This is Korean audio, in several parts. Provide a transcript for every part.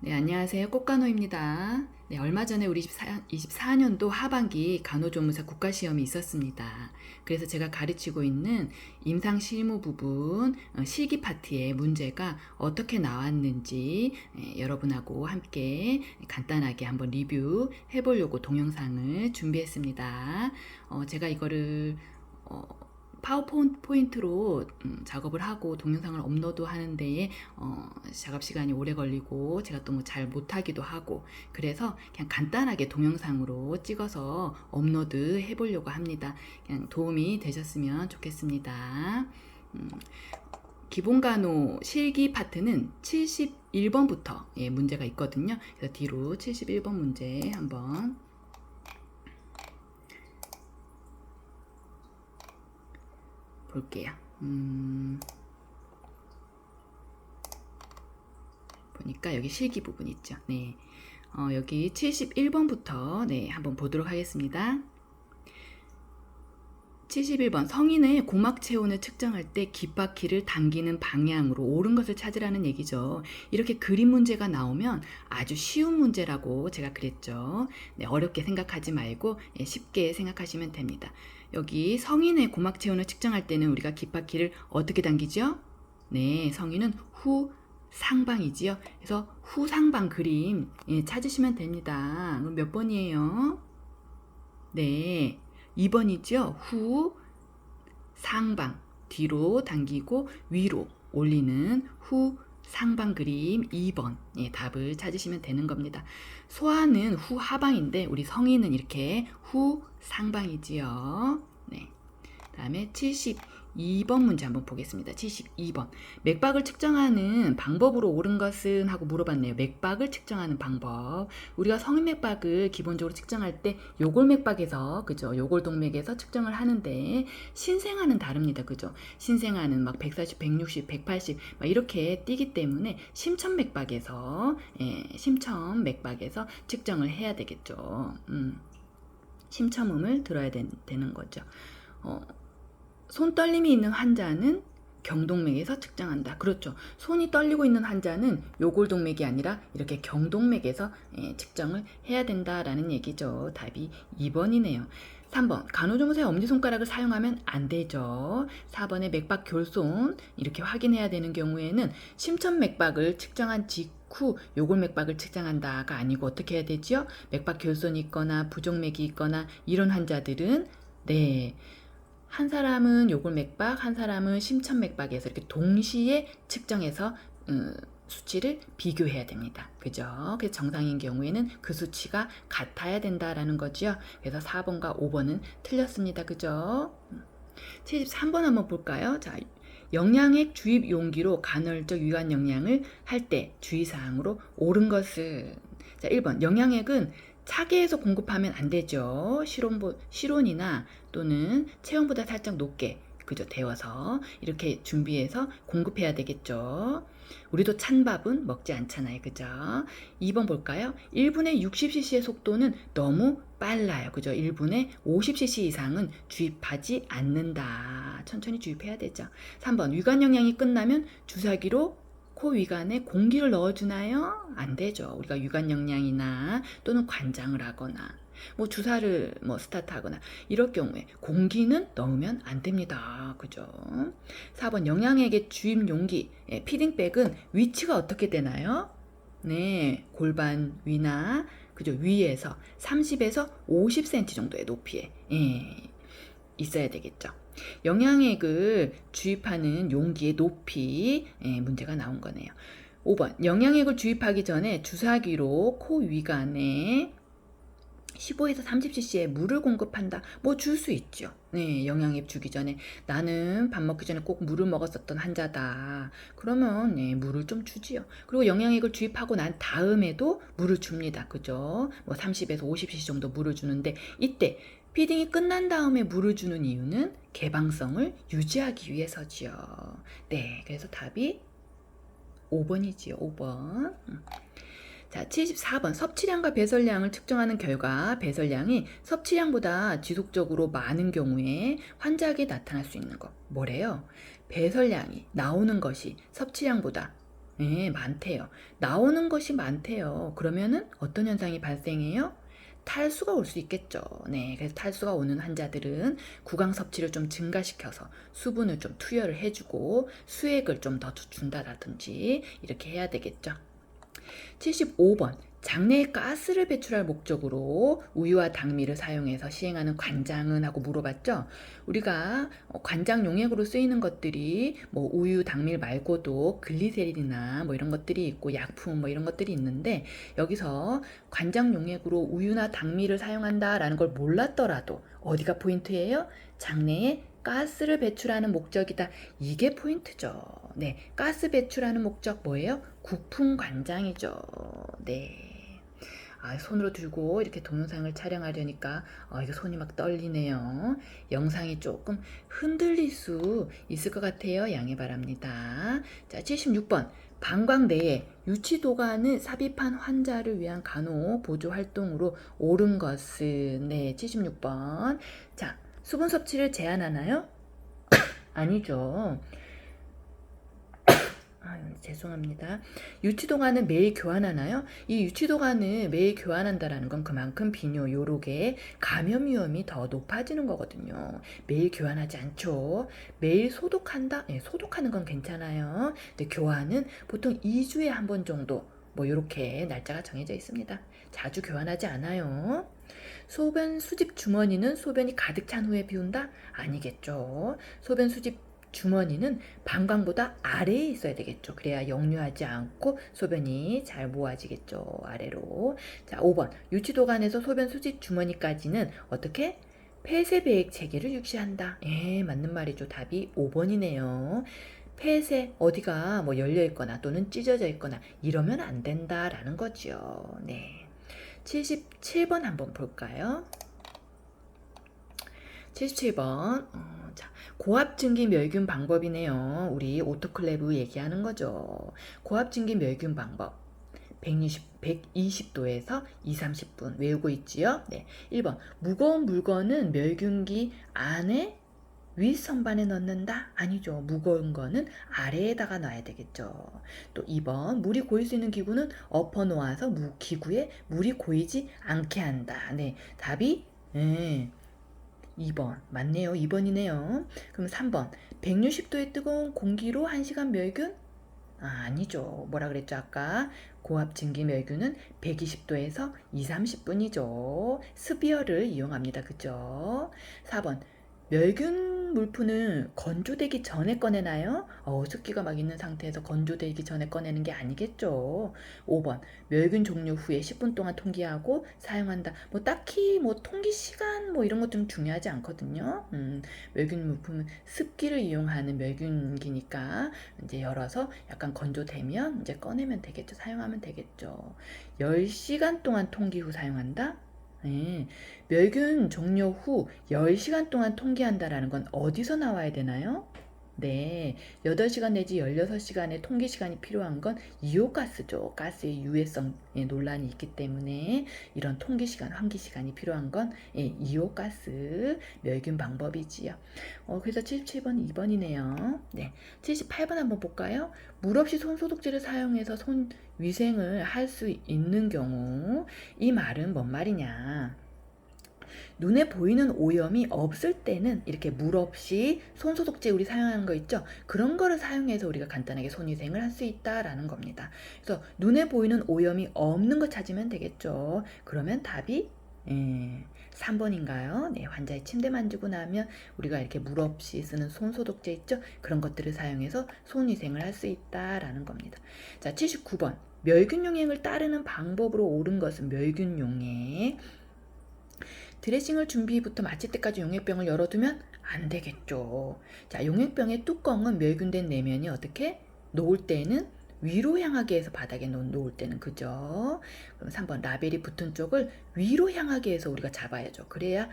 네, 안녕하세요. 꽃간호입니다. 네, 얼마 전에 우리 24년도 하반기 간호조무사 국가시험이 있었습니다. 그래서 제가 가르치고 있는 임상실무 부분 실기 파트의 문제가 어떻게 나왔는지 여러분하고 함께 간단하게 한번 리뷰 해보려고 동영상을 준비했습니다. 제가 이거를 파워포인트로 작업을 하고 동영상을 업로드 하는 데에 작업 시간이 오래 걸리고 제가 또 뭐 잘 못하기도 하고 그래서 그냥 간단하게 동영상으로 찍어서 업로드 해보려고 합니다. 그냥 도움이 되셨으면 좋겠습니다. 기본간호 실기 파트는 71번부터 문제가 있거든요. 그래서 뒤로 71번 문제 한번 볼게요. 보니까 여기 실기 부분 있죠. 네. 여기 71번부터 네, 한번 보도록 하겠습니다. 71번 성인의 고막 체온을 측정할 때 귓바퀴를 당기는 방향으로 옳은 것을 찾으라는 얘기죠. 이렇게 그림 문제가 나오면 아주 쉬운 문제라고 제가 그랬죠. 네, 어렵게 생각하지 말고 쉽게 생각하시면 됩니다. 여기 성인의 고막 체온을 측정할 때는 우리가 귓바퀴를 어떻게 당기죠? 네, 성인은 후상방이지요. 그래서 후상방 그림 찾으시면 됩니다. 그럼 몇 번이에요? 네, 2번이죠. 후 상방 뒤로 당기고 위로 올리는 후 상방 그림 2번 답을 찾으시면 되는 겁니다. 소아는 후 하방인데 우리 성인은 이렇게 후 상방이지요. 네. 다음에 72번 문제 한번 보겠습니다. 72번. 맥박을 측정하는 방법으로 옳은 것은 하고 물어봤네요. 맥박을 측정하는 방법. 우리가 성인 맥박을 기본적으로 측정할 때 요골 맥박에서 그죠? 요골 동맥에서 측정을 하는데 신생아는 다릅니다. 그죠? 신생아는 막 140, 160, 180 막 이렇게 뛰기 때문에 심천 맥박에서 심천 맥박에서 측정을 해야 되겠죠. 심천음을 들어야 되는 거죠. 손 떨림이 있는 환자는 경동맥에서 측정한다. 그렇죠. 손이 떨리고 있는 환자는 요골동맥이 아니라 이렇게 경동맥에서 측정을 해야 된다라는 얘기죠. 답이 2번이네요. 3번 간호조무사의 엄지손가락을 사용하면 안 되죠. 4번에 맥박 결손 이렇게 확인해야 되는 경우에는 심천맥박을 측정한 직후 요골맥박을 측정한다가 아니고 어떻게 해야 되죠? 맥박 결손이 있거나 부종맥이 있거나 이런 환자들은 네. 한 사람은 요골맥박, 한 사람은 심천맥박에서 이렇게 동시에 측정해서 수치를 비교해야 됩니다. 그죠? 그래서 정상인 경우에는 그 수치가 같아야 된다라는 거죠. 그래서 4번과 5번은 틀렸습니다. 그죠? 73번 한번 볼까요? 자, 영양액 주입 용기로 간헐적 위관 영양을 할 때 주의사항으로 옳은 것은 자, 1번 영양액은 차게해서 공급하면 안 되죠. 실온이나 또는 체온보다 살짝 높게 그죠 데워서 이렇게 준비해서 공급해야 되겠죠. 우리도 찬밥은 먹지 않잖아요. 그죠? 2번 볼까요? 1분에 60cc의 속도는 너무 빨라요. 그죠? 1분에 50cc 이상은 주입하지 않는다. 천천히 주입해야 되죠. 3번 위관 영양이 끝나면 주사기로 코 위관에 공기를 넣어주나요? 안 되죠. 우리가 위관 영양이나 또는 관장을 하거나 뭐 주사를 뭐 스타트하거나 이럴 경우에 공기는 넣으면 안 됩니다. 그죠? 4번 영양액의 주입 용기 피딩백은 위치가 어떻게 되나요? 네, 골반 위나 그죠? 위에서 30에서 50cm 정도의 높이에 있어야 되겠죠. 영양액을 주입하는 용기의 높이 문제가 나온 거네요. 5번 영양액을 주입하기 전에 주사기로 코 위관에 15에서 30cc의 물을 공급한다. 뭐 줄 수 있죠. 네, 영양액 주기 전에 나는 밥 먹기 전에 꼭 물을 먹었었던 환자다. 그러면 네, 물을 좀 주지요. 그리고 영양액을 주입하고 난 다음에도 물을 줍니다. 그죠? 뭐 30에서 50cc 정도 물을 주는데 이때 피딩이 끝난 다음에 물을 주는 이유는 개방성을 유지하기 위해서지요. 네, 그래서 답이 5번이지요. 5번. 자, 74번 섭취량과 배설량을 측정하는 결과 배설량이 섭취량보다 지속적으로 많은 경우에 환자에게 나타날 수 있는 것 뭐래요? 배설량이 나오는 것이 섭취량보다 예, 많대요. 나오는 것이 많대요. 그러면은 어떤 현상이 발생해요? 탈수가 올 수 있겠죠. 네, 그래서 탈수가 오는 환자들은 구강 섭취를 좀 증가시켜서 수분을 좀 투여를 해주고 수액을 좀 더 준다라든지 이렇게 해야 되겠죠. 75번. 장내에 가스를 배출할 목적으로 우유와 당미를 사용해서 시행하는 관장은 하고 물어봤죠. 우리가 관장 용액으로 쓰이는 것들이 뭐 우유, 당밀 말고도 글리세린이나 뭐 이런 것들이 있고 약품 뭐 이런 것들이 있는데 여기서 관장 용액으로 우유나 당밀을 사용한다라는 걸 몰랐더라도 어디가 포인트예요? 장내에 가스를 배출하는 목적이다. 이게 포인트죠. 네, 가스 배출하는 목적 뭐예요? 국풍관장이죠. 네. 손으로 들고 이렇게 동영상을 촬영하려니까 이거 손이 막 떨리네요. 영상이 조금 흔들릴 수 있을 것 같아요. 양해 바랍니다. 자, 76번. 방광 내에 유치도가는 삽입한 환자를 위한 간호 보조 활동으로 옳은 것은 네, 76번. 자, 수분 섭취를 제한하나요? 아니죠. 죄송합니다. 유치도관은 매일 교환하나요? 이 유치도관을 매일 교환한다라는 건 그만큼 비뇨, 요로계 감염 위험이 더 높아지는 거거든요. 매일 교환하지 않죠. 매일 소독한다? 네, 소독하는 건 괜찮아요. 근데 교환은 보통 2주에 한 번 정도 뭐 이렇게 날짜가 정해져 있습니다. 자주 교환하지 않아요. 소변 수집 주머니는 소변이 가득 찬 후에 비운다? 아니겠죠. 소변 수집 주머니는 방광보다 아래에 있어야 되겠죠. 그래야 역류하지 않고 소변이 잘 모아지겠죠. 아래로. 자, 5번. 유치도관에서 소변 수집 주머니까지는 어떻게? 폐쇄 배액 체계를 유지한다. 예, 맞는 말이죠. 답이 5번이네요. 폐쇄 어디가 뭐 열려 있거나 또는 찢어져 있거나 이러면 안 된다라는 거죠. 네. 77번 한번 볼까요? 77번. 자, 고압 증기 멸균 방법이네요. 우리 오토클레브 얘기하는 거죠. 고압 증기 멸균 방법. 120도에서 2, 30분 외우고 있지요? 네. 1번. 무거운 물건은 멸균기 안에 윗선반에 넣는다? 아니죠. 무거운 거는 아래에다가 놔야 되겠죠. 또 2번. 물이 고일 수 있는 기구는 엎어 놓아서 기구에 물이 고이지 않게 한다. 네. 답이 2번. 맞네요. 2번이네요. 그럼 3번. 160도의 뜨거운 공기로 1시간 멸균? 아니죠. 뭐라 그랬죠, 아까? 고압 증기 멸균은 120도에서 2, 30분이죠. 스비어를 이용합니다. 그죠? 4번. 멸균 물품은 건조되기 전에 꺼내나요? 습기가 막 있는 상태에서 건조되기 전에 꺼내는 게 아니겠죠. 5번. 멸균 종료 후에 10분 동안 통기하고 사용한다. 뭐 딱히 뭐 통기 시간 뭐 이런 것 좀 중요하지 않거든요. 멸균 물품은 습기를 이용하는 멸균기니까 이제 열어서 약간 건조되면 이제 꺼내면 되겠죠. 사용하면 되겠죠. 10시간 동안 통기 후 사용한다? 네. 멸균 종료 후 10시간 동안 통기한다라는 건 어디서 나와야 되나요? 네, 8시간 내지 16시간의 통기 시간이 필요한 건 이오가스죠. 가스의 유해성 논란이 있기 때문에 이런 통기 시간, 환기 시간이 필요한 건 이오가스 멸균 방법이지요. 그래서 77번 2번이네요. 네, 78번 한번 볼까요? 물 없이 손소독제를 사용해서 손 위생을 할 수 있는 경우 이 말은 뭔 말이냐? 눈에 보이는 오염이 없을 때는 이렇게 물 없이 손소독제 우리 사용하는 거 있죠? 그런 거를 사용해서 우리가 간단하게 손위생을 할 수 있다라는 겁니다. 그래서 눈에 보이는 오염이 없는 거 찾으면 되겠죠. 그러면 답이 3번인가요? 네, 환자의 침대 만지고 나면 우리가 이렇게 물 없이 쓰는 손소독제 있죠? 그런 것들을 사용해서 손위생을 할 수 있다라는 겁니다. 자, 79번. 멸균용액을 따르는 방법으로 옳은 것은 멸균용액. 드레싱을 준비부터 마칠 때까지 용액병을 열어두면 안 되겠죠. 자, 용액병의 뚜껑은 멸균된 내면이 어떻게? 놓을 때는 위로 향하게 해서 바닥에 놓을 때는 그죠? 그럼 3번 라벨이 붙은 쪽을 위로 향하게 해서 우리가 잡아야죠. 그래야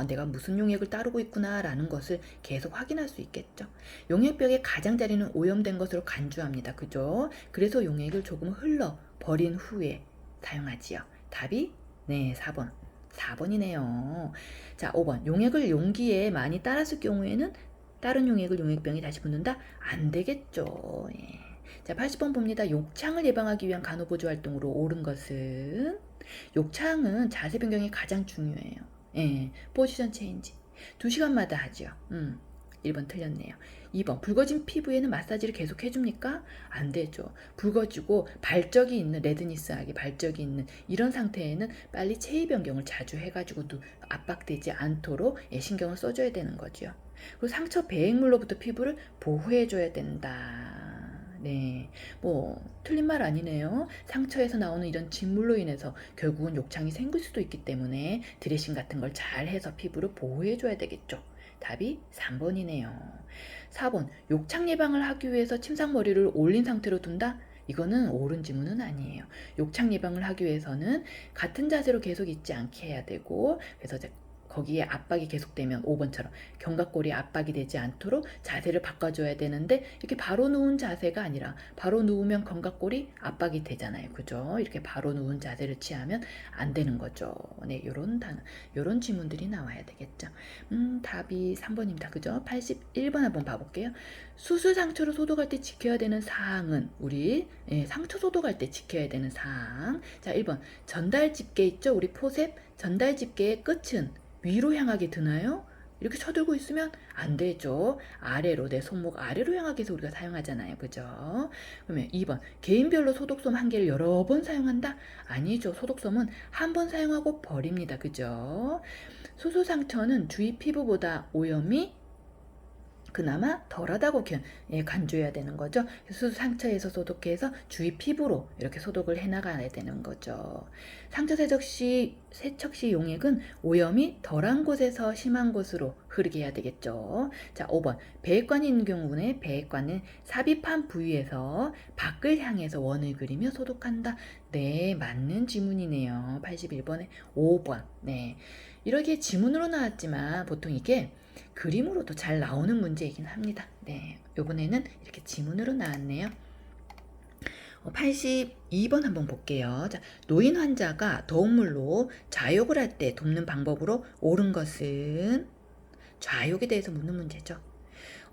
내가 무슨 용액을 따르고 있구나 라는 것을 계속 확인할 수 있겠죠. 용액병의 가장자리는 오염된 것으로 간주합니다. 그죠? 그래서 용액을 조금 흘러 버린 후에 사용하지요. 답이 네, 4번. 4번이네요. 자, 5번. 용액을 용기에 많이 따랐을 경우에는 다른 용액을 용액병에 다시 붓는다? 안 되겠죠. 예. 자, 80번 봅니다. 욕창을 예방하기 위한 간호보조 활동으로 옳은 것은 욕창은 자세 변경이 가장 중요해요. 예, 포지션 체인지. 2시간마다 하죠. 1번 틀렸네요. 2번 붉어진 피부에는 마사지를 계속 해줍니까? 안 되죠. 붉어지고 발적이 있는 레드니스하게 발적이 있는 이런 상태에는 빨리 체위 변경을 자주 해가지고 압박되지 않도록 신경을 써줘야 되는 거죠. 그리고 상처 배액물로부터 피부를 보호해줘야 된다. 네, 뭐 틀린 말 아니네요. 상처에서 나오는 이런 진물로 인해서 결국은 욕창이 생길 수도 있기 때문에 드레싱 같은 걸 잘 해서 피부를 보호해줘야 되겠죠. 답이 3번이네요. 4번 욕창 예방을 하기 위해서 침상머리를 올린 상태로 둔다? 이거는 옳은 지문은 아니에요. 욕창 예방을 하기 위해서는 같은 자세로 계속 있지 않게 해야 되고, 그래서 거기에 압박이 계속되면 5번처럼 견갑골이 압박이 되지 않도록 자세를 바꿔줘야 되는데, 이렇게 바로 누운 자세가 아니라 바로 누우면 견갑골이 압박이 되잖아요. 그죠? 이렇게 바로 누운 자세를 취하면 안 되는 거죠. 네, 요런 지문들이 나와야 되겠죠. 답이 3번입니다. 그죠? 81번 한번 봐볼게요. 수술 상처로 소독할 때 지켜야 되는 사항은 우리 상처 소독할 때 지켜야 되는 사항. 자, 1번 전달 집게 있죠? 우리 포셉 전달 집게의 끝은 위로 향하게 드나요? 이렇게 쳐들고 있으면 안 되죠. 아래로, 내 손목 아래로 향하게 해서 우리가 사용하잖아요. 그죠? 그러면 2번 개인별로 소독솜 한 개를 여러 번 사용한다? 아니죠. 소독솜은 한 번 사용하고 버립니다. 그죠? 수술 상처는 주위 피부보다 오염이 그나마 덜하다고 간주해야 되는 거죠. 수술 상처에서 소독해서 주위 피부로 이렇게 소독을 해나가야 되는 거죠. 상처 세척 시 용액은 오염이 덜한 곳에서 심한 곳으로 흐르게 해야 되겠죠. 자, 5번 배액관이 있는 경우는 배액관은 삽입한 부위에서 밖을 향해서 원을 그리며 소독한다. 네, 맞는 지문이네요. 81번에 5번. 네, 이렇게 지문으로 나왔지만 보통 이게 그림으로도 잘 나오는 문제이긴 합니다. 네, 요번에는 이렇게 지문으로 나왔네요. 82번 한번 볼게요. 자, 노인 환자가 더운 물로 좌욕을 할 때 돕는 방법으로 옳은 것은? 좌욕에 대해서 묻는 문제죠.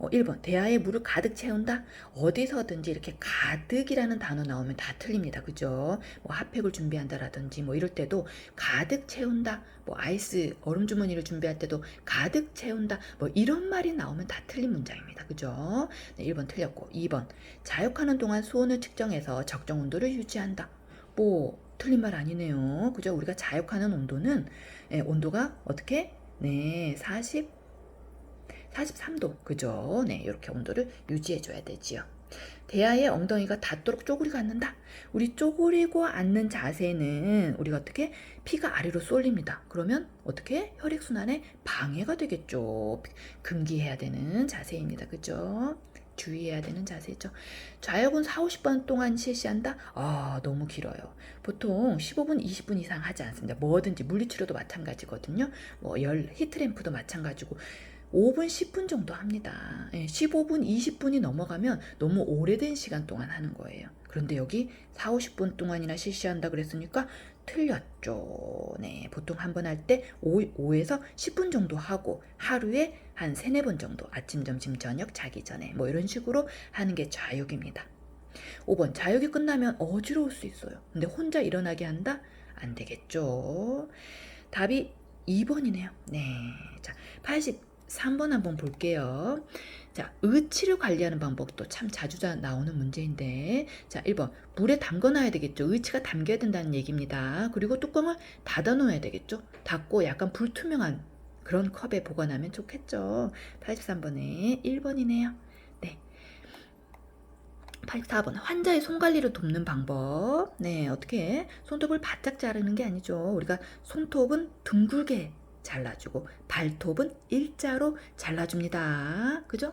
1번 대야에 물을 가득 채운다? 어디서든지 이렇게 가득이라는 단어 나오면 다 틀립니다. 그죠? 뭐 핫팩을 준비한다라든지 뭐 이럴 때도 가득 채운다, 뭐 아이스 얼음 주머니를 준비할 때도 가득 채운다, 뭐 이런 말이 나오면 다 틀린 문장입니다. 그죠? 네, 1번 틀렸고, 2번 자욕하는 동안 수온을 측정해서 적정 온도를 유지한다. 뭐 틀린 말 아니네요. 그죠? 우리가 자욕하는 온도는 온도가 어떻게? 네, 43도, 그죠? 네, 이렇게 온도를 유지해줘야 되지요. 대야의 엉덩이가 닿도록 쪼그리고 앉는다. 우리 쪼그리고 앉는 자세는 우리가 어떻게? 피가 아래로 쏠립니다. 그러면 어떻게? 혈액순환에 방해가 되겠죠. 금기해야 되는 자세입니다. 그죠? 주의해야 되는 자세죠. 좌욕은 4, 50번 동안 실시한다? 아, 너무 길어요. 보통 15분, 20분 이상 하지 않습니다. 뭐든지 물리치료도 마찬가지거든요. 뭐 히트램프도 마찬가지고 5분, 10분 정도 합니다. 15분, 20분이 넘어가면 너무 오래된 시간 동안 하는 거예요. 그런데 여기 4, 50분 동안이나 실시한다 그랬으니까 틀렸죠. 네, 보통 한 번 할 때 5에서 10분 정도 하고 하루에 한 3, 4번 정도 아침, 점심, 저녁, 자기 전에 뭐 이런 식으로 하는 게 좌욕입니다. 5번 좌욕이 끝나면 어지러울 수 있어요. 근데 혼자 일어나게 한다? 안 되겠죠. 답이 2번이네요. 네, 자, 83번 한번 볼게요. 자, 의치를 관리하는 방법도 참 자주 나오는 문제인데, 자, 1번 물에 담가 놔야 되겠죠. 의치가 담겨야 된다는 얘기입니다. 그리고 뚜껑을 닫아 놓아야 되겠죠. 닫고 약간 불투명한 그런 컵에 보관하면 좋겠죠. 83번에 1번이네요. 네. 84번 환자의 손 관리를 돕는 방법. 네, 어떻게 손톱을 바짝 자르는 게 아니죠. 우리가 손톱은 둥글게 잘라주고 발톱은 일자로 잘라줍니다. 그죠?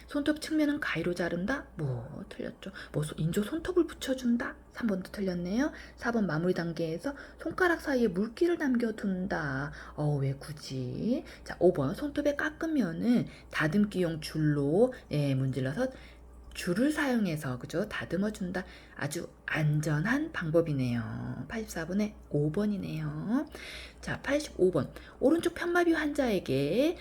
손톱 측면은 가위로 자른다? 뭐 틀렸죠. 뭐 인조 손톱을 붙여준다? 3번도 틀렸네요. 4번 마무리 단계에서 손가락 사이에 물기를 남겨둔다. 왜 굳이? 자, 5번 손톱에 깎으면은 다듬기용 줄로 문질러서 줄을 사용해서 그죠? 다듬어 준다. 아주 안전한 방법이네요. 84번에 5번이네요. 자, 85번. 오른쪽 편마비 환자에게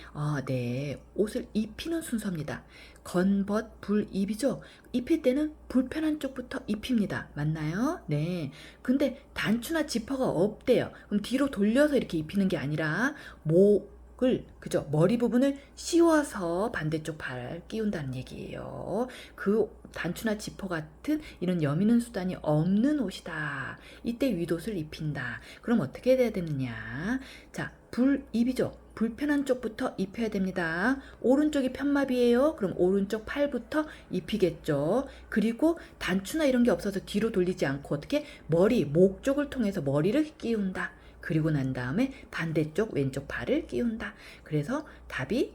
네, 옷을 입히는 순서입니다. 건벗 불입이죠. 입힐 때는 불편한 쪽부터 입힙니다. 맞나요? 네. 근데 단추나 지퍼가 없대요. 그럼 뒤로 돌려서 이렇게 입히는 게 아니라 목을 그죠? 머리 부분을 씌워서 반대쪽 발 끼운다는 얘기예요. 그 단추나 지퍼 같은 이런 여미는 수단이 없는 옷이다. 이때 윗옷을 입힌다. 그럼 어떻게 해야 되느냐? 자, 불입이죠. 불편한 쪽부터 입혀야 됩니다. 오른쪽이 편마비예요. 그럼 오른쪽 팔부터 입히겠죠. 그리고 단추나 이런 게 없어서 뒤로 돌리지 않고 어떻게 머리, 목 쪽을 통해서 머리를 끼운다. 그리고 난 다음에 반대쪽 왼쪽 팔을 끼운다. 그래서 답이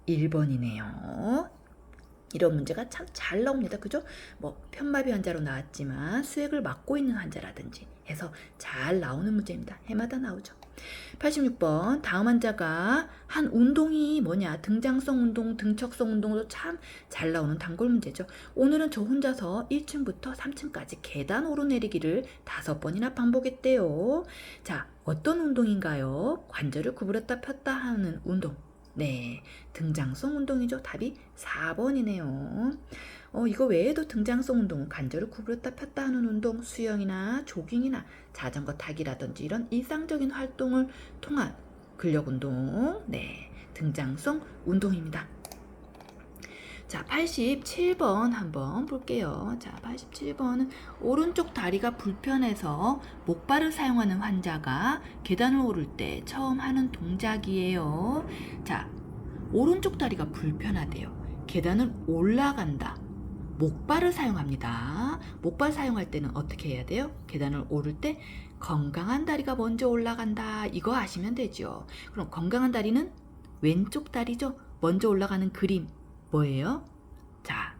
1번이네요. 이런 문제가 참 잘 나옵니다. 그죠? 뭐 편마비 환자로 나왔지만 수액을 맞고 있는 환자라든지 해서 잘 나오는 문제입니다. 해마다 나오죠. 86번 다음 환자가 한 운동이 뭐냐 등장성 운동, 등척성 운동도 참 잘 나오는 단골 문제죠. 오늘은 저 혼자서 1층부터 3층까지 계단 오르내리기를 5번이나 반복했대요. 자, 어떤 운동인가요? 관절을 구부렸다 폈다 하는 운동. 네, 등장성 운동이죠. 답이 4번이네요. 이거 외에도 등장성 운동은 관절을 구부렸다 폈다 하는 운동, 수영이나 조깅이나 자전거 타기라든지 이런 일상적인 활동을 통한 근력 운동, 네, 등장성 운동입니다. 자, 87번 한번 볼게요. 자, 87번은 오른쪽 다리가 불편해서 목발을 사용하는 환자가 계단을 오를 때 처음 하는 동작이에요. 자, 오른쪽 다리가 불편하대요. 계단을 올라간다. 목발을 사용합니다. 목발 사용할 때는 어떻게 해야 돼요? 계단을 오를 때 건강한 다리가 먼저 올라간다. 이거 아시면 되죠. 그럼 건강한 다리는 왼쪽 다리죠. 먼저 올라가는 그림 뭐예요? 자,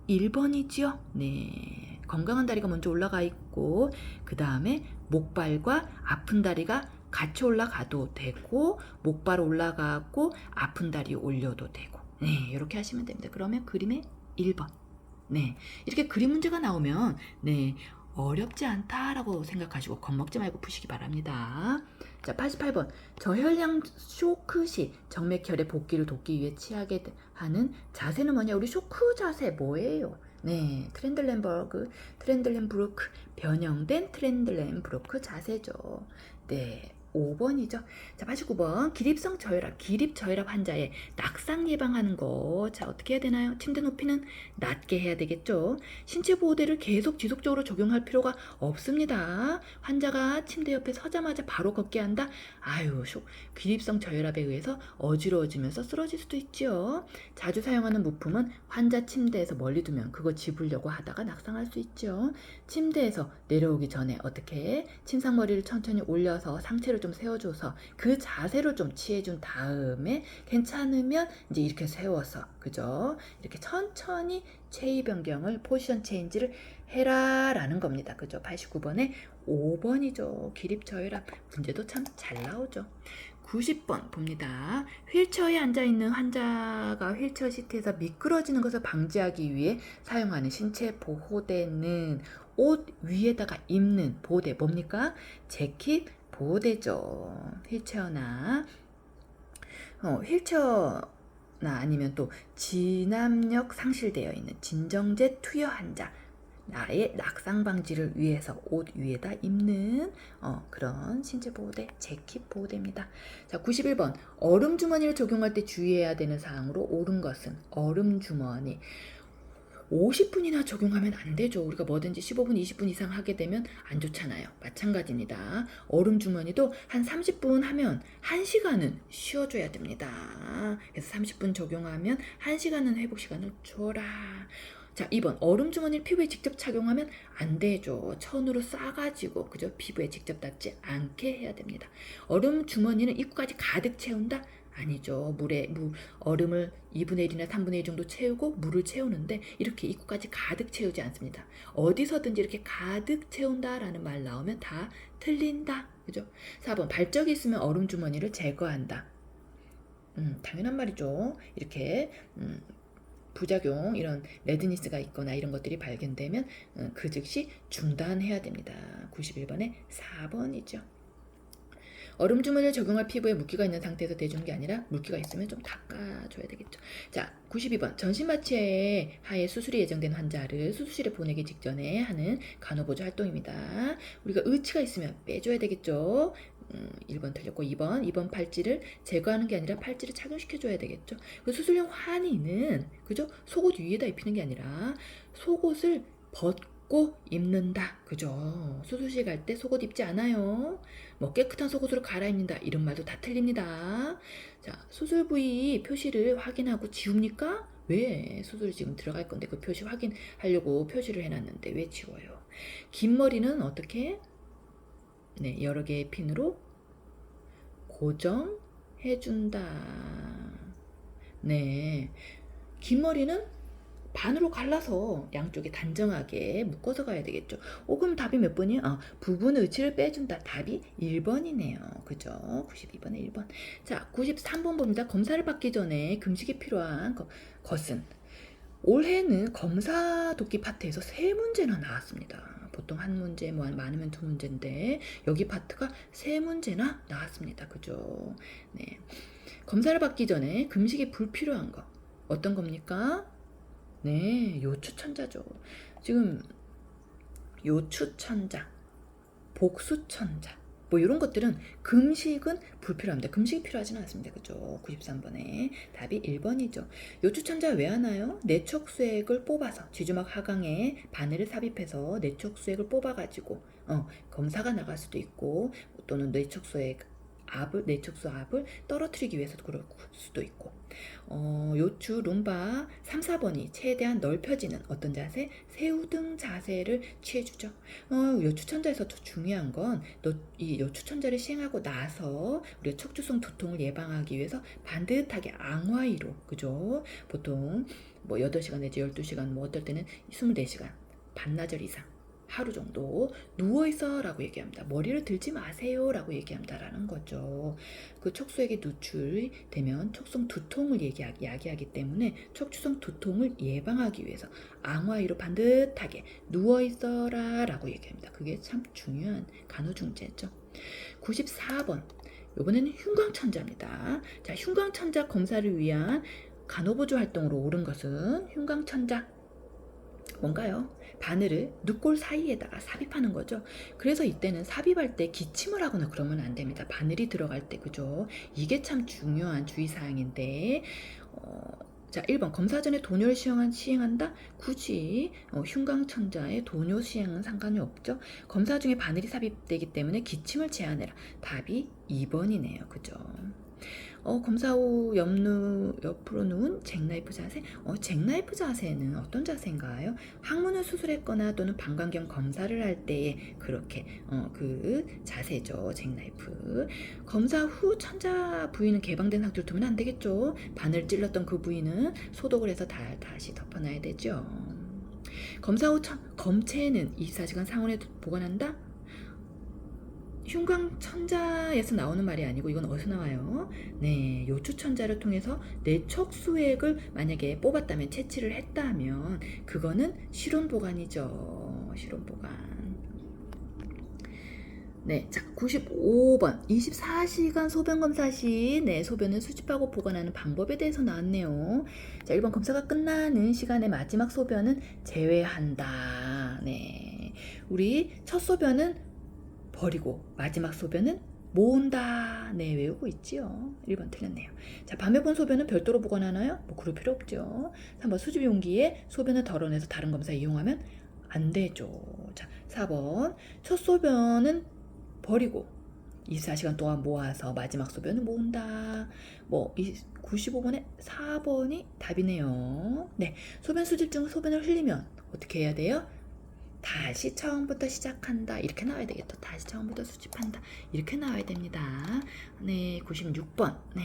1번이지요. 네. 건강한 다리가 먼저 올라가 있고 그 다음에 목발과 아픈 다리가 같이 올라가도 되고 목발 올라가고 아픈 다리 올려도 되고 네, 이렇게 하시면 됩니다. 그러면 그림의 1번. 네. 이렇게 그림 문제가 나오면 네, 어렵지 않다라고 생각하시고 겁먹지 말고 푸시기 바랍니다. 자, 88번. 저혈량 쇼크 시 정맥혈의 복귀를 돕기 위해 취하게 하는 자세는 뭐냐? 우리 쇼크 자세 뭐예요? 네, 트렌들렌브루크 변형된 트렌들렌브루크 자세죠. 네, 5번이죠. 자, 89번. 기립성 저혈압, 기립 저혈압 환자의 낙상 예방하는 거. 자, 어떻게 해야 되나요? 침대 높이는 낮게 해야 되겠죠. 신체 보호대를 계속 지속적으로 적용할 필요가 없습니다. 환자가 침대 옆에 서자마자 바로 걷게 한다. 아유, 기립성 저혈압에 의해서 어지러워지면서 쓰러질 수도 있지요. 자주 사용하는 물품은 환자 침대에서 멀리 두면 그거 집으려고 하다가 낙상할 수 있죠. 침대에서 내려오기 전에 어떻게 해? 침상머리를 천천히 올려서 상체를 좀 세워줘서 그 자세로 좀 취해준 다음에 괜찮으면 이제 이렇게 세워서 그죠? 이렇게 천천히 체위 변경을 포지션 체인지를 해라라는 겁니다. 그죠? 89번에 5번이죠. 기립 저혈압 문제도 참 잘 나오죠. 90번 봅니다. 휠체어에 앉아있는 환자가 휠체어 시트에서 미끄러지는 것을 방지하기 위해 사용하는 신체 보호대는 옷 위에다가 입는 보호대 뭡니까? 재킷 보호대죠. 휠체어나 아니면 또 진압력 상실되어 있는 진정제 투여 환자 나의 낙상 방지를 위해서 옷 위에다 입는 그런 신체 보호대, 재킷 보호대입니다. 자, 91번. 얼음 주머니를 적용할 때 주의해야 되는 사항으로 옳은 것은 얼음 주머니. 50분이나 적용하면 안 되죠. 우리가 뭐든지 15분, 20분 이상 하게 되면 안 좋잖아요. 마찬가지입니다. 얼음 주머니도 한 30분 하면 1시간은 쉬어줘야 됩니다. 그래서 30분 적용하면 1시간은 회복 시간을 줘라. 자, 2번. 얼음 주머니를 피부에 직접 착용하면 안 되죠. 천으로 싸가지고 그죠? 피부에 직접 닿지 않게 해야 됩니다. 얼음 주머니는 입구까지 가득 채운다? 아니죠. 얼음을 2분의 1이나 3분의 1 정도 채우고 물을 채우는데 이렇게 입구까지 가득 채우지 않습니다. 어디서든지 이렇게 가득 채운다라는 말 나오면 다 틀린다. 그죠? 4번. 발적이 있으면 얼음 주머니를 제거한다. 당연한 말이죠. 이렇게 부작용 이런 레드니스가 있거나 이런 것들이 발견되면 그 즉시 중단해야 됩니다. 91번에 4번이죠. 얼음 주문을 적용할 피부에 물기가 있는 상태에서 대주는 게 아니라 물기가 있으면 좀 닦아줘야 되겠죠. 자, 92번 전신마취에 하에 수술이 예정된 환자를 수술실에 보내기 직전에 하는 간호보조 활동입니다. 우리가 의치가 있으면 빼줘야 되겠죠. 1번 틀렸고 2번 팔찌를 제거하는 게 아니라 팔찌를 착용시켜줘야 되겠죠. 그 수술용 환의는 그죠? 속옷 위에다 입히는 게 아니라 속옷을 벗고 입는다. 그죠? 수술실 갈 때 속옷 입지 않아요. 뭐 깨끗한 속옷으로 갈아입는다. 이런 말도 다 틀립니다. 자, 수술 부위 표시를 확인하고 지웁니까? 왜? 수술 지금 들어갈 건데 그 표시 확인하려고 표시를 해놨는데 왜 지워요? 긴 머리는 어떻게? 네, 여러 개의 핀으로 고정해준다. 네, 긴 머리는 반으로 갈라서 양쪽에 단정하게 묶어서 가야 되겠죠. 그럼 답이 몇 번이에요? 부분 의치를 빼준다. 답이 1번이네요. 그죠? 92번에 1번. 자, 93번 봅니다. 검사를 받기 전에 금식이 필요한 것은 올해는 검사 돕기 파트에서 3문제나 나왔습니다. 보통 한 문제, 뭐 많으면 2문제인데 여기 파트가 3문제나 나왔습니다. 그죠? 네. 검사를 받기 전에 금식이 불필요한 거 어떤 겁니까? 네, 요추천자죠. 지금 요추천자, 복수천자 뭐 이런 것들은 금식은 불필요합니다. 금식이 필요하지는 않습니다. 그죠? 93번에 답이 1번이죠. 요추천자 왜 하나요? 내촉수액을 뽑아서 쥐주막 하강에 바늘을 삽입해서 내촉수액을 뽑아가지고 검사가 나갈 수도 있고 또는 내촉수 압을 떨어뜨리기 위해서도 그럴 수도 있고 요추 룸바 3, 4번이 최대한 넓혀지는 어떤 자세? 새우등 자세를 취해주죠. 요추천자에서 더 중요한 건 이 요추천자를 시행하고 나서 우리가 척추성 두통을 예방하기 위해서 반듯하게 앙화위로 그죠? 보통 뭐 8시간 내지 12시간 뭐 어떨 때는 24시간 반나절 이상 하루 정도 누워있어 라고 얘기합니다. 머리를 들지 마세요 라고 얘기합니다 라는 거죠. 그 척수액이 누출이 되면 척수성 두통을 야기하기 때문에 척추성 두통을 예방하기 위해서 앙화위로 반듯하게 누워있어라 라고 얘기합니다. 그게 참 중요한 간호중재죠. 94번 이번에는 흉광천자입니다. 자, 흉광천자 검사를 위한 간호보조 활동으로 옳은 것은 흉광천자 뭔가요? 바늘을 늑골 사이에다가 삽입하는 거죠. 그래서 이때는 삽입할 때 기침을 하거나 그러면 안 됩니다. 바늘이 들어갈 때 그죠? 이게 참 중요한 주의사항인데 자, 1번 검사 전에 도뇨를 시행한다? 굳이 흉광천자의 도뇨 시행은 상관이 없죠. 검사 중에 바늘이 삽입되기 때문에 기침을 제한해라. 답이 2번이네요. 그죠? 검사 후 옆으로 누운 잭나이프 자세? 잭나이프 자세는 어떤 자세인가요? 항문을 수술했거나 또는 방광경 검사를 할 때에 그렇게 그 자세죠. 잭나이프. 검사 후 천자 부위는 개방된 상태로 두면 안 되겠죠. 바늘 찔렀던 그 부위는 소독을 해서 다시 덮어놔야 되죠. 검사 후 검체는 24시간 상온에 보관한다? 흉광천자에서 나오는 말이 아니고 이건 어디서 나와요? 네, 요추천자를 통해서 내척수액을 만약에 뽑았다면 채취를 했다면 그거는 실온보관이죠. 실온보관. 네, 자, 95번 24시간 소변검사 시 소변을 수집하고 보관하는 방법에 대해서 나왔네요. 자, 1번 검사가 끝나는 시간에 마지막 소변은 제외한다. 네, 우리 첫 소변은 버리고 마지막 소변은 모은다. 네, 외우고 있지요. 1번 틀렸네요. 자, 밤에 본 소변은 별도로 보관하나요? 뭐 그럴 필요 없죠. 3번 수집 용기에 소변을 덜어내서 다른 검사에 이용하면 안 되죠. 자, 4번 첫 소변은 버리고 24시간 동안 모아서 마지막 소변을 모은다. 뭐 95번에 4번이 답이네요. 네, 소변 수집 중 소변을 흘리면 어떻게 해야 돼요? 다시 처음부터 시작한다. 이렇게 나와야 되겠다. 다시 처음부터 수집한다. 이렇게 나와야 됩니다. 네, 96번. 네,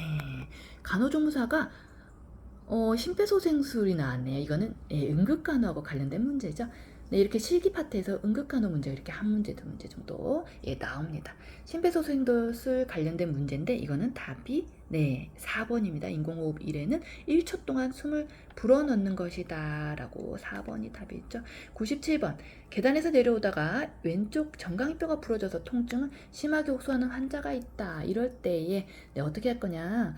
간호조무사가 심폐소생술이 나왔네요. 이거는 응급간호하고 관련된 문제죠. 네, 이렇게 실기 파트에서 응급간호 문제가 이렇게 한 문제, 두 문제 정도 나옵니다. 심폐소생술 관련된 문제인데 이거는 답이 4번입니다. 인공호흡 1에는 1초 동안 숨을 불어넣는 것이다 라고 4번이 답이 있죠. 97번 계단에서 내려오다가 왼쪽 정강이뼈가 부러져서 통증을 심하게 호소하는 환자가 있다. 이럴 때에 어떻게 할 거냐,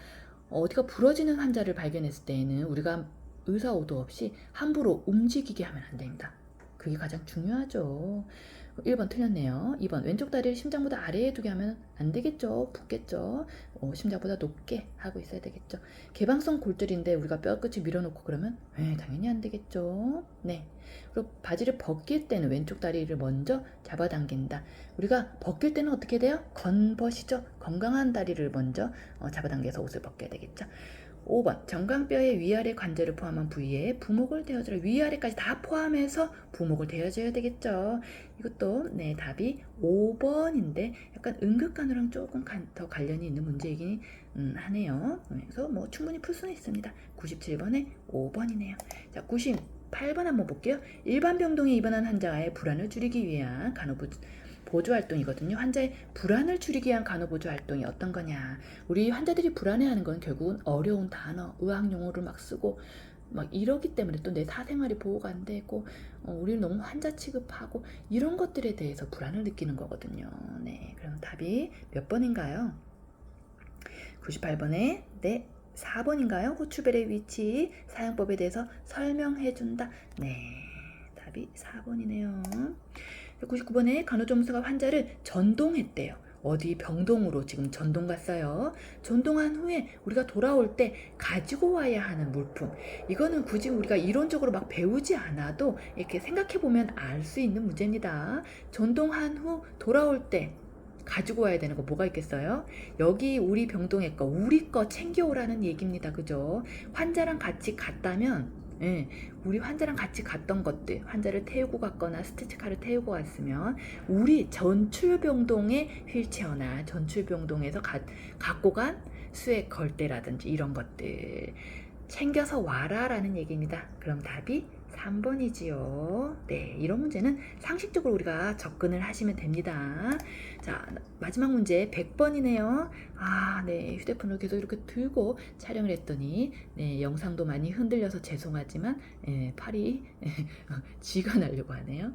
어디가 부러지는 환자를 발견했을 때에는 우리가 의사 오도 없이 함부로 움직이게 하면 안 됩니다. 그게 가장 중요하죠. 1번 틀렸네요. 2번 왼쪽 다리를 심장보다 아래에 두게 하면 안 되겠죠. 붓겠죠. 심장보다 높게 하고 있어야 되겠죠. 개방성 골절인데 우리가 뼈끝을 밀어놓고 그러면 당연히 안 되겠죠. 네. 그리고 바지를 벗길 때는 왼쪽 다리를 먼저 잡아당긴다. 우리가 벗길 때는 어떻게 돼요? 건벗이죠. 건강한 다리를 먼저 잡아당겨서 옷을 벗겨야 되겠죠. 5번 정강뼈의 위아래 관절을 포함한 부위에 부목을 대어줘라. 위아래까지 다 포함해서 부목을 대어줘야 되겠죠. 이것도 답이 5번인데 약간 응급간호랑 조금 더 관련이 있는 문제이긴 하네요. 그래서 뭐 충분히 풀 수는 있습니다. 97번에 5번이네요. 자, 98번 한번 볼게요. 일반 병동에 입원한 환자의 불안을 줄이기 위한 보조 활동이거든요. 환자의 불안을 줄이기 위한 간호보조 활동이 어떤 거냐. 우리 환자들이 불안해하는 건 결국은 어려운 단어, 의학 용어를 막 쓰고 막 이러기 때문에 또 내 사생활이 보호가 안 되고 우리를 너무 환자 취급하고 이런 것들에 대해서 불안을 느끼는 거거든요. 네, 그럼 답이 몇 번인가요? 98번에 4번인가요? 호추벨의 위치, 사용법에 대해서 설명해준다. 네, 답이 4번이네요. 99번에 간호조무사가 환자를 전동했대요. 어디 병동으로 지금 전동 갔어요. 전동한 후에 우리가 돌아올 때 가지고 와야 하는 물품. 이거는 굳이 우리가 이론적으로 막 배우지 않아도 이렇게 생각해보면 알 수 있는 문제입니다. 전동한 후 돌아올 때 가지고 와야 되는 거 뭐가 있겠어요? 여기 우리 병동에 우리 거 챙겨오라는 얘기입니다. 그죠? 환자랑 같이 갔다면 우리 환자랑 같이 갔던 것들, 환자를 태우고 갔거나 스트레처카를 태우고 갔으면 우리 전출병동의 휠체어나 전출병동에서 갖고 간 수액 걸대라든지 이런 것들 챙겨서 와라 라는 얘기입니다. 그럼 답이 3번이지요. 네, 이런 문제는 상식적으로 우리가 접근을 하시면 됩니다. 자, 마지막 문제 100번이네요. 네, 휴대폰을 계속 이렇게 들고 촬영을 했더니 영상도 많이 흔들려서 죄송하지만 팔이 쥐가 나려고 하네요.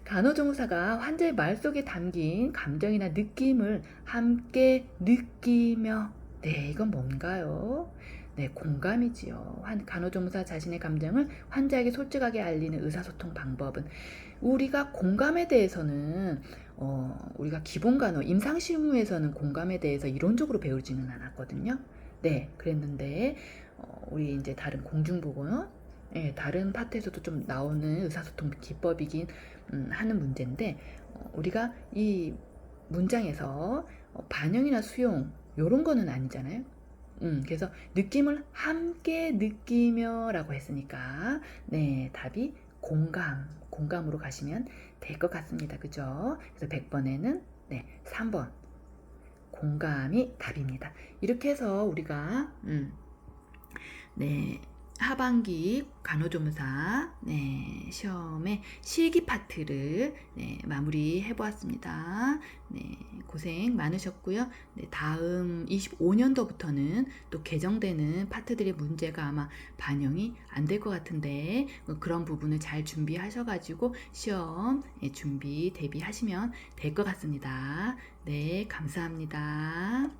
간호조무사가 환자의 말 속에 담긴 감정이나 느낌을 함께 느끼며 이건 뭔가요? 공감이지요. 간호조무사 자신의 감정을 환자에게 솔직하게 알리는 의사소통 방법은 우리가 공감에 대해서는 우리가 기본간호 임상실무에서는 공감에 대해서 이론적으로 배우지는 않았거든요. 그랬는데 우리 이제 다른 공중보건 다른 파트에서도 좀 나오는 의사소통 기법이긴 하는 문제인데 우리가 이 문장에서 반영이나 수용 요런 거는 아니잖아요. 그래서 느낌을 함께 느끼며 라고 했으니까 답이 공감으로 가시면 될 것 같습니다. 그죠? 그래서 100번에는 3번 공감이 답입니다. 이렇게 해서 우리가 하반기 간호조무사 시험의 실기 파트를 마무리해 보았습니다. 고생 많으셨고요. 다음 25년도부터는 또 개정되는 파트들의 문제가 아마 반영이 안 될 것 같은데 그런 부분을 잘 준비하셔가지고 시험 준비 대비하시면 될 것 같습니다. 감사합니다.